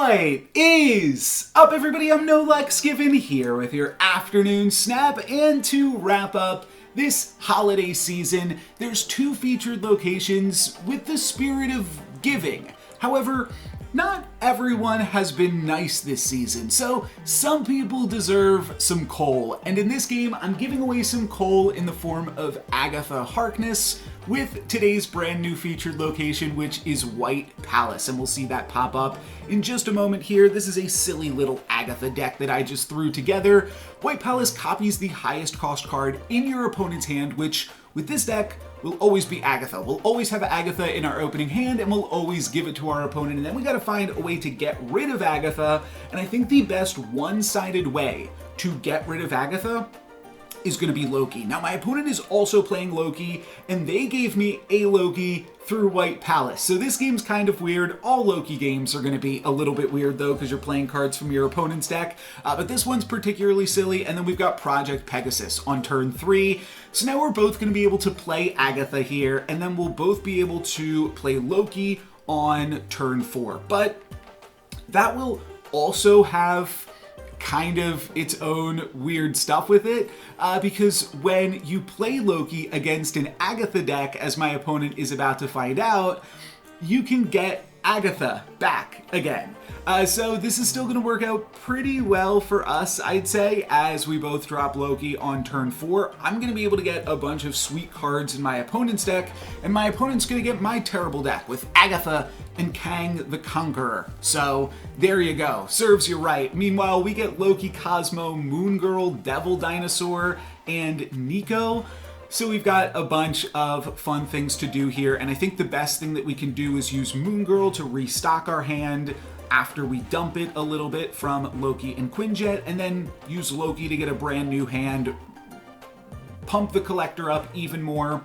What is up, everybody? I'm NoLucksGiven here with your afternoon snap, and to wrap up this holiday season, there's 2 featured locations with the spirit of giving. However, not everyone has been nice this season, so some people deserve some coal, and in this game, I'm giving away some coal in the form of Agatha Harkness with today's brand new featured location, which is White Palace, and we'll see that pop up in just a moment here. This is a silly little Agatha deck that I just threw together. White Palace copies the highest cost card in your opponent's hand, which with this deck will always be Agatha. We'll always have Agatha in our opening hand, and we'll always give it to our opponent, and then we gotta find a way to get rid of Agatha, and I think the best one-sided way to get rid of Agatha is going to be Loki. Now, my opponent is also playing Loki, and they gave me a Loki through White Palace. So this game's kind of weird. All Loki games are going to be a little bit weird, though, because you're playing cards from your opponent's deck. But this one's particularly silly, and then we've got Project Pegasus on turn 3. So now we're both going to be able to play Agatha here, and then we'll both be able to play Loki on turn 4. But that will also have kind of its own weird stuff with it, because when you play Loki against an Agatha deck, as my opponent is about to find out, you can get Agatha back again. So this is still going to work out pretty well for us, I'd say, as we both drop Loki on turn 4. I'm going to be able to get a bunch of sweet cards in my opponent's deck, and my opponent's going to get my terrible deck with Agatha and Kang the Conqueror. So there you go. Serves you right. Meanwhile, we get Loki, Cosmo, Moon Girl, Devil Dinosaur, and Nico. So we've got a bunch of fun things to do here, and I think the best thing that we can do is use Moon Girl to restock our hand after we dump it a little bit from Loki and Quinjet, and then use Loki to get a brand new hand, pump the collector up even more.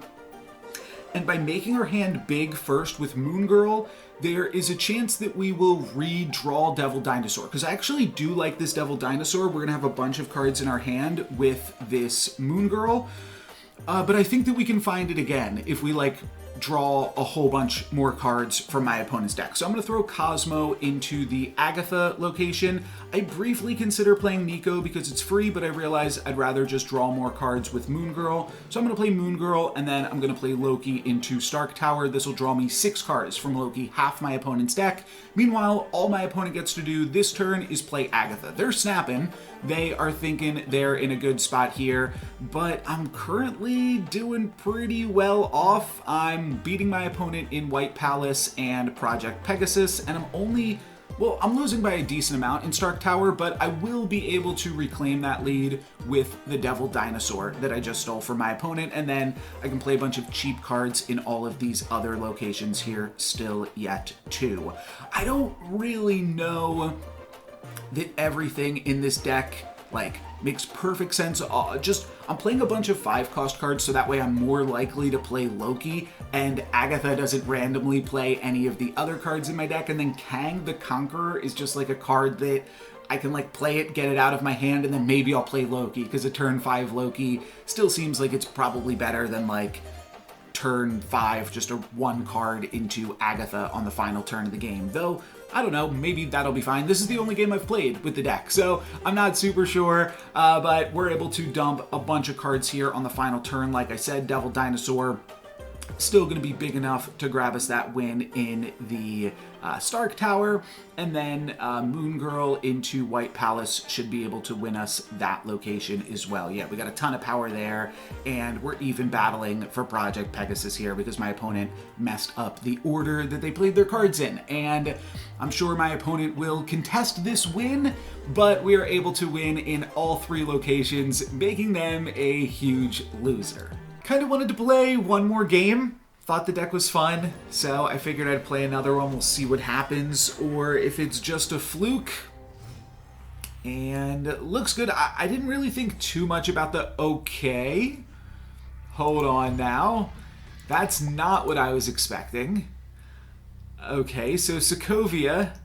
And by making our hand big first with Moon Girl, there is a chance that we will redraw Devil Dinosaur, because I actually do like this Devil Dinosaur. We're going to have a bunch of cards in our hand with this Moon Girl. But I think that we can find it again if we draw a whole bunch more cards from my opponent's deck. So I'm going to throw Cosmo into the Agatha location. I briefly consider playing Nico because it's free, but I realize I'd rather just draw more cards with Moon Girl. So I'm going to play Moon Girl, and then I'm going to play Loki into Stark Tower. This will draw me 6 cards from Loki, half my opponent's deck. Meanwhile, all my opponent gets to do this turn is play Agatha. They're snapping. They are thinking they're in a good spot here, but I'm currently doing pretty well off. I'm beating my opponent in White Palace and Project Pegasus, and I'm losing by a decent amount in Stark Tower, but I will be able to reclaim that lead with the Devil Dinosaur that I just stole from my opponent, and then I can play a bunch of cheap cards in all of these other locations here still yet too. I don't really know that everything in this deck makes perfect sense. I'm playing a bunch of 5-cost cards, so that way I'm more likely to play Loki, and Agatha doesn't randomly play any of the other cards in my deck, and then Kang the Conqueror is just a card that I can play it, get it out of my hand, and then maybe I'll play Loki, because a turn 5 Loki still seems like it's probably better than turn 5, just a 1 card into Agatha on the final turn of the game. Though, I don't know, maybe that'll be fine. This is the only game I've played with the deck, so I'm not super sure, but we're able to dump a bunch of cards here on the final turn. Like I said, Devil Dinosaur still going to be big enough to grab us that win in the Stark Tower, and then Moon Girl into White Palace should be able to win us that location as well. Yeah, we got a ton of power there, and we're even battling for Project Pegasus here because my opponent messed up the order that they played their cards in, and I'm sure my opponent will contest this win, but we are able to win in all 3 locations, making them a huge loser. Kind of wanted to play one more game. Thought the deck was fun, so I figured I'd play another one. We'll see what happens, or if it's just a fluke. And it looks good. I didn't really think too much about the okay. Hold on now. That's not what I was expecting. Okay, so Sokovia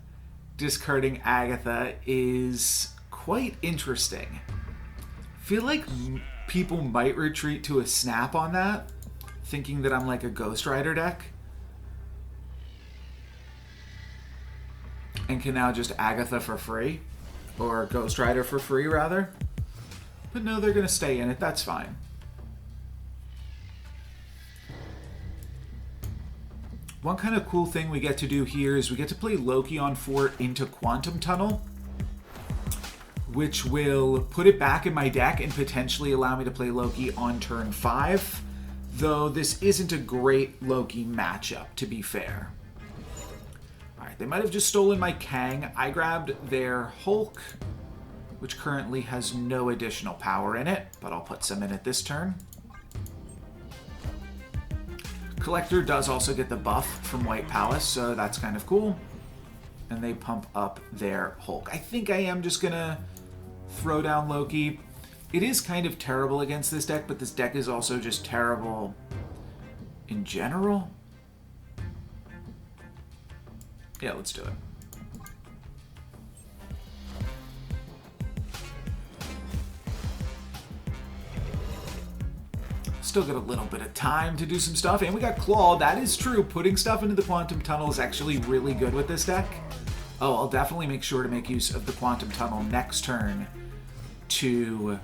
discarding Agatha is quite interesting. I feel like people might retreat to a snap on that, thinking that I'm a Ghost Rider deck. and can now just Agatha for free. Or Ghost Rider for free, rather. But no, they're going to stay in it. That's fine. One kind of cool thing we get to do here is we get to play Loki on 4 into Quantum Tunnel, which will put it back in my deck and potentially allow me to play Loki on turn 5, though this isn't a great Loki matchup, to be fair. Alright, they might have just stolen my Kang. I grabbed their Hulk, which currently has no additional power in it, but I'll put some in it this turn. Collector does also get the buff from White Palace, so that's kind of cool. And they pump up their Hulk. I think I am just going to throw down Loki. It is kind of terrible against this deck, but this deck is also just terrible in general. Yeah, let's do it. Still got a little bit of time to do some stuff, and we got Claw. That is true. Putting stuff into the Quantum Tunnel is actually really good with this deck. Oh, I'll definitely make sure to make use of the Quantum Tunnel next turn to...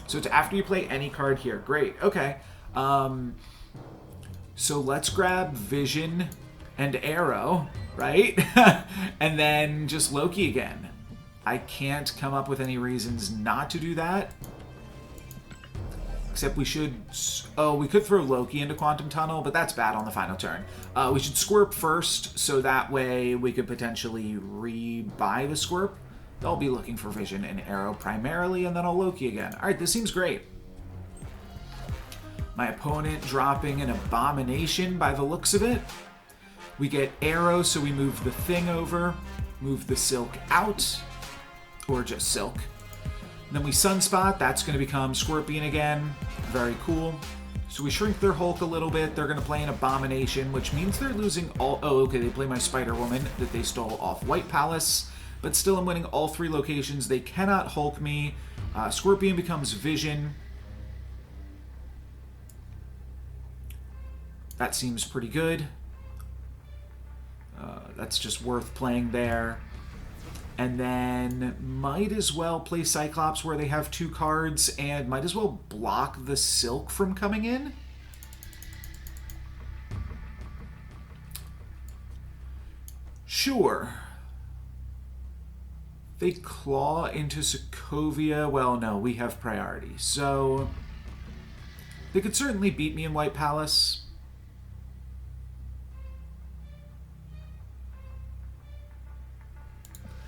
So it's after you play any card here. Great. Okay. So let's grab Vision and Arrow, right? And then just Loki again. I can't come up with any reasons not to do that. Except we should... Oh, we could throw Loki into Quantum Tunnel, but that's bad on the final turn. We should Squirp first, so that way we could potentially re-buy the Squirp. They'll be looking for Vision and Arrow primarily, and then I'll Loki again. Alright, this seems great. My opponent dropping an Abomination by the looks of it. We get Arrow, so we move the Thing over, move the Silk out, or just Silk. Then we Sunspot, that's going to become Scorpion again. Very cool. So we shrink their Hulk a little bit. They're going to play an Abomination, which means they're losing all... Oh, okay, they play my Spider-Woman that they stole off White Palace. But still, I'm winning all 3 locations. They cannot Hulk me. Scorpion becomes Vision. That seems pretty good. That's just worth playing there. And then might as well play Cyclops where they have 2 cards, and might as well block the Silk from coming in. Sure. They claw into Sokovia. Well, no, we have priority. So they could certainly beat me in White Palace.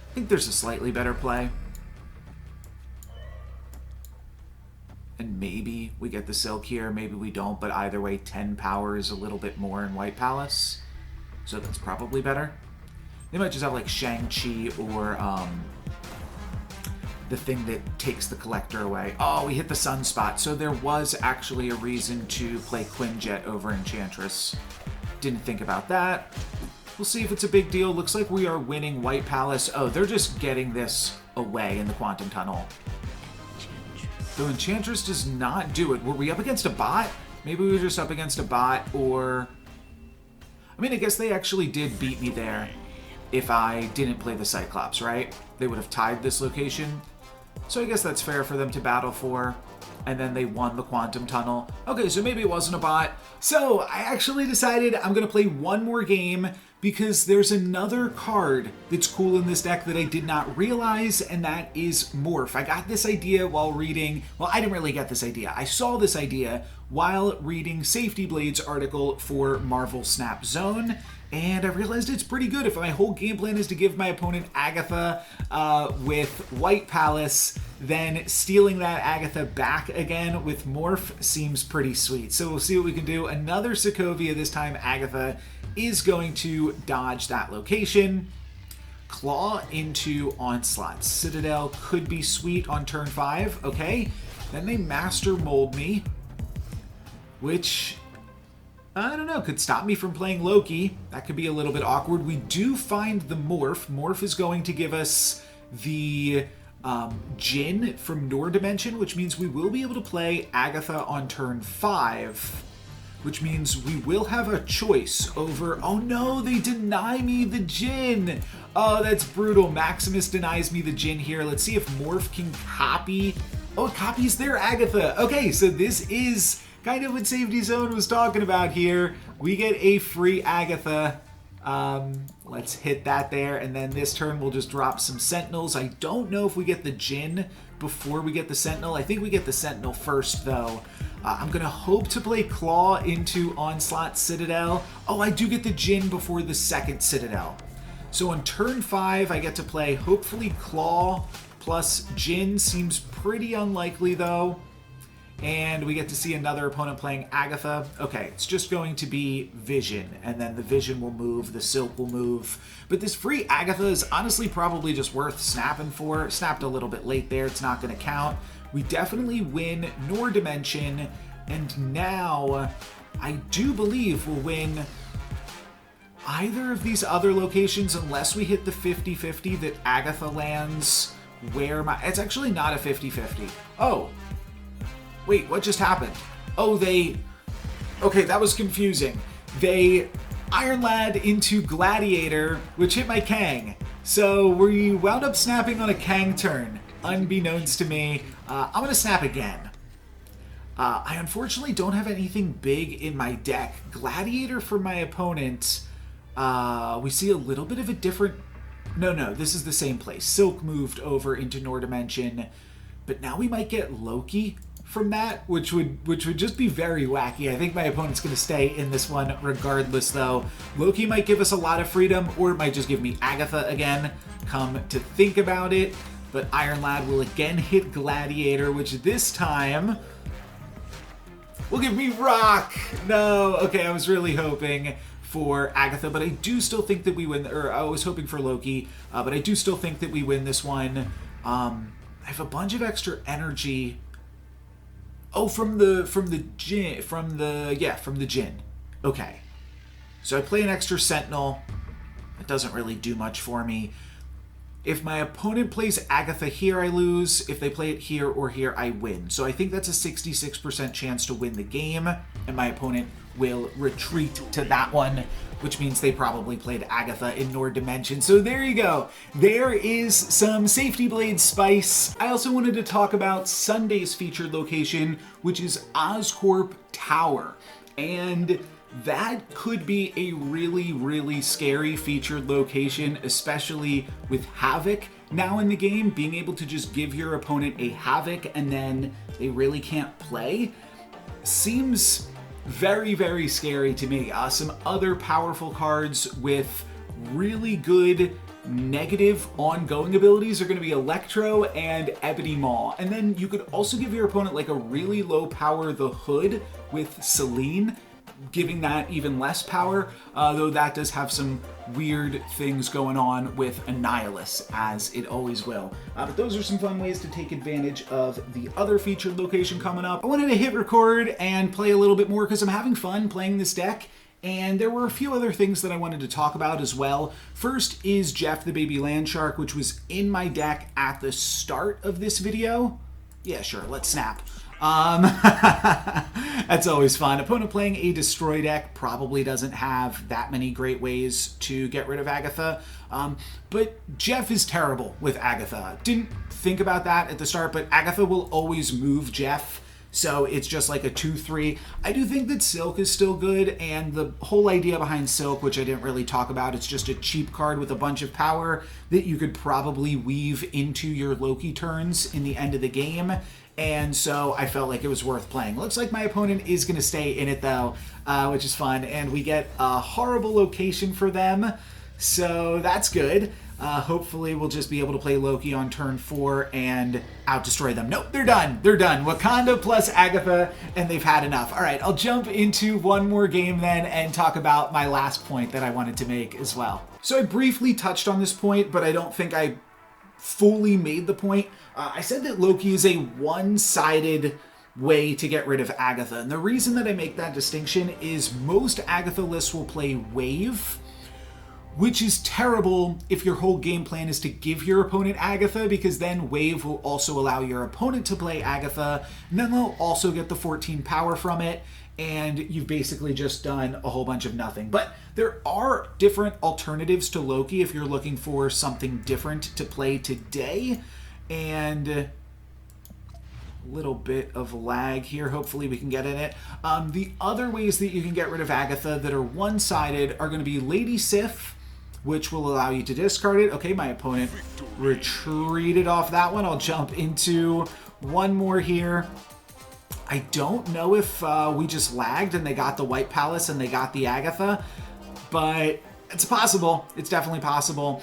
I think there's a slightly better play. And maybe we get the Silk here, maybe we don't, but either way, 10 power is a little bit more in White Palace. So that's probably better. They might just have like Shang-Chi or the thing that takes the Collector away. Oh, we hit the Sunspot. So there was actually a reason to play Quinjet over Enchantress. Didn't think about that. We'll see if it's a big deal. Looks like we are winning White Palace. Oh, they're just getting this away in the Quantum Tunnel. Though Enchantress does not do it. Were we up against a bot? Maybe we were just up against a bot, or... I mean, I guess they actually did beat me there if I didn't play the Cyclops, right? They would have tied this location. So I guess that's fair for them to battle for. And then they won the Quantum Tunnel. Okay, so maybe it wasn't a bot. So I actually decided I'm going to play one more game because there's another card that's cool in this deck that I did not realize, and that is Morph. I got this idea while reading... Well, I didn't really get this idea. I saw this idea while reading Safety Blade's article for Marvel Snap Zone, and I realized it's pretty good. If my whole game plan is to give my opponent Agatha with White Palace, then stealing that Agatha back again with Morph seems pretty sweet. So we'll see what we can do. Another Sokovia, this time Agatha is going to dodge that location. Claw into Onslaught. Citadel could be sweet on turn 5. Okay. Then they Master Mold me, which... I don't know, could stop me from playing Loki. That could be a little bit awkward. We do find the Morph. Morph is going to give us the Jin from Nor Dimension, which means we will be able to play Agatha on turn 5. which means we will have a choice over... Oh no, they deny me the Djinn. Oh, that's brutal. Maximus denies me the Djinn here. Let's see if Morph can copy. Oh, it copies their Agatha. Okay, so this is kind of what Safety Zone was talking about here. We get a free Agatha. Let's hit that there, and then this turn we'll just drop some Sentinels. I don't know if we get the Djinn before we get the Sentinel. I think we get the Sentinel first, though. I'm going to hope to play Claw into Onslaught Citadel. Oh, I do get the Djinn before the second Citadel. So on turn 5, I get to play, hopefully, Claw plus Djinn. Seems pretty unlikely, though. And we get to see another opponent playing Agatha. Okay, it's just going to be Vision, and then the Vision will move, the Silk will move. But this free Agatha is honestly probably just worth snapping for. Snapped a little bit late there, it's not going to count. We definitely win Nor Dimension, and now I do believe we'll win either of these other locations unless we hit the 50-50 that Agatha lands where my... It's actually not a 50-50. Oh. Wait, what just happened? Oh, they... Okay, that was confusing. They Iron Lad into Gladiator, which hit my Kang. So we wound up snapping on a Kang turn, unbeknownst to me. I'm going to snap again. I unfortunately don't have anything big in my deck. Gladiator for my opponent. We see a little bit of a different... No, this is the same place. Silk moved over into Nor Dimension. But now we might get Loki from that, which would just be very wacky. I think my opponent's going to stay in this one regardless, though. Loki might give us a lot of freedom, or it might just give me Agatha again, come to think about it. But Iron Lad will again hit Gladiator, which this time will give me Rock. No, okay, I was really hoping for Agatha, but I do still think that we win, or I was hoping for Loki, but I do still think that we win this one. I have a bunch of extra energy. Oh, from the Djinn. Okay. So I play an extra Sentinel. It doesn't really do much for me. If my opponent plays Agatha here, I lose. If they play it here or here, I win. So I think that's a 66% chance to win the game, and my opponent will retreat to that one, which means they probably played Agatha in Nor Dimension. So there you go. There is some Safety Blade spice. I also wanted to talk about Sunday's featured location, which is Oscorp Tower. And that could be a really, really scary featured location, especially with Havoc now in the game. Being able to just give your opponent a Havoc and then they really can't play seems very, very scary to me. Some other powerful cards with really good negative ongoing abilities are going to be Electro and Ebony Maw. And then you could also give your opponent like a really low power The Hood with Selene, giving that even less power, though that does have some weird things going on with Annihilus, as it always will. But those are some fun ways to take advantage of the other featured location coming up. I wanted to hit record and play a little bit more because I'm having fun playing this deck, and there were a few other things that I wanted to talk about as well. First is Jeff the Baby Landshark, which was in my deck at the start of this video. Yeah, sure, let's snap. That's always fun. Opponent playing a Destroy deck probably doesn't have that many great ways to get rid of Agatha, but Jeff is terrible with Agatha. Didn't think about that at the start, but Agatha will always move Jeff, so it's just like a 2-3. I do think that Silk is still good, and the whole idea behind Silk, which I didn't really talk about, it's just a cheap card with a bunch of power that you could probably weave into your Loki turns in the end of the game. And so I felt like it was worth playing. Looks like my opponent is going to stay in it, though, which is fun. And we get a horrible location for them, so that's good. Hopefully we'll just be able to play Loki on turn 4 and out-destroy them. Nope, they're done. They're done. Wakanda plus Agatha, and they've had enough. All right, I'll jump into one more game then and talk about my last point that I wanted to make as well. So I briefly touched on this point, but I don't think I fully made the point. I said that Loki is a one-sided way to get rid of Agatha, and the reason that I make that distinction is most Agatha lists will play Wave, which is terrible if your whole game plan is to give your opponent Agatha, because then Wave will also allow your opponent to play Agatha, and then they'll also get the 14 power from it, and you've basically just done a whole bunch of nothing. But there are different alternatives to Loki if you're looking for something different to play today. And a little bit of lag here. Hopefully we can get in it. The other ways that you can get rid of Agatha that are one-sided are going to be Lady Sif, which will allow you to discard it. Okay, my opponent retreated off that one. I'll jump into one more here. I don't know if we just lagged and they got the White Palace and they got the Agatha, but it's possible. It's definitely possible.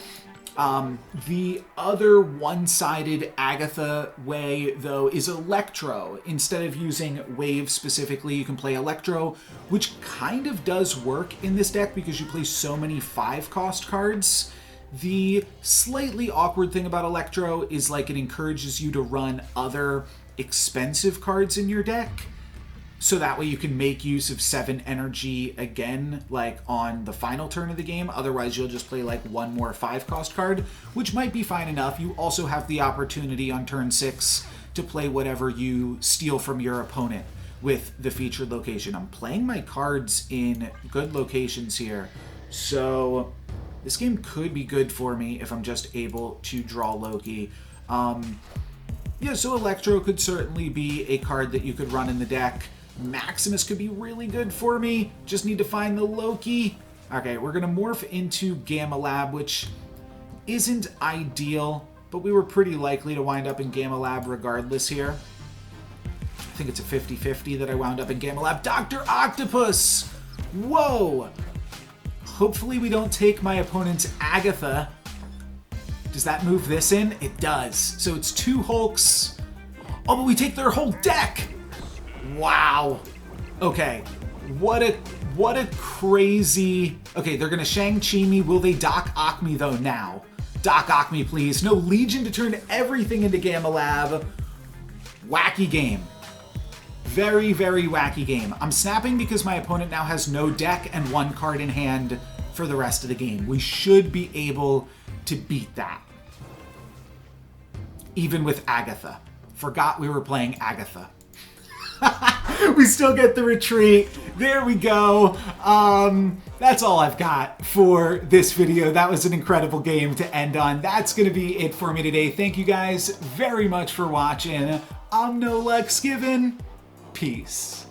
The other one-sided Agatha way, though, is Electro. Instead of using Wave specifically, you can play Electro, which kind of does work in this deck because you play so many 5-cost cards. The slightly awkward thing about Electro is like it encourages you to run other expensive cards in your deck, so that way you can make use of 7 energy again, like on the final turn of the game. Otherwise, you'll just play like one more 5-cost card, which might be fine enough. You also have the opportunity on turn 6 to play whatever you steal from your opponent with the featured location. I'm playing my cards in good locations here, so this game could be good for me if I'm just able to draw Loki. Yeah, so Electro could certainly be a card that you could run in the deck. Maximus could be really good for me. Just need to find the Loki. Okay, we're going to morph into Gamma Lab, which isn't ideal, but we were pretty likely to wind up in Gamma Lab regardless here. I think it's a 50-50 that I wound up in Gamma Lab. Dr. Octopus! Whoa! Hopefully we don't take my opponent's Agatha. Does that move this in? It does. So it's 2 Hulks. Oh, but we take their whole deck! Wow. Okay. What a crazy... Okay, they're going to Shang-Chi me. Will they Doc Ock me, though, now? Doc Ock me, please. No, Legion to turn everything into Gamma Lab. Wacky game. Very, very wacky game. I'm snapping because my opponent now has no deck and 1 card in hand for the rest of the game. We should be able to beat that. Even with Agatha. Forgot we were playing Agatha. We still get the retreat. There we go. That's all I've got for this video. That was an incredible game to end on. That's going to be it for me today. Thank you guys very much for watching. I'm NoLucksGiven. Peace.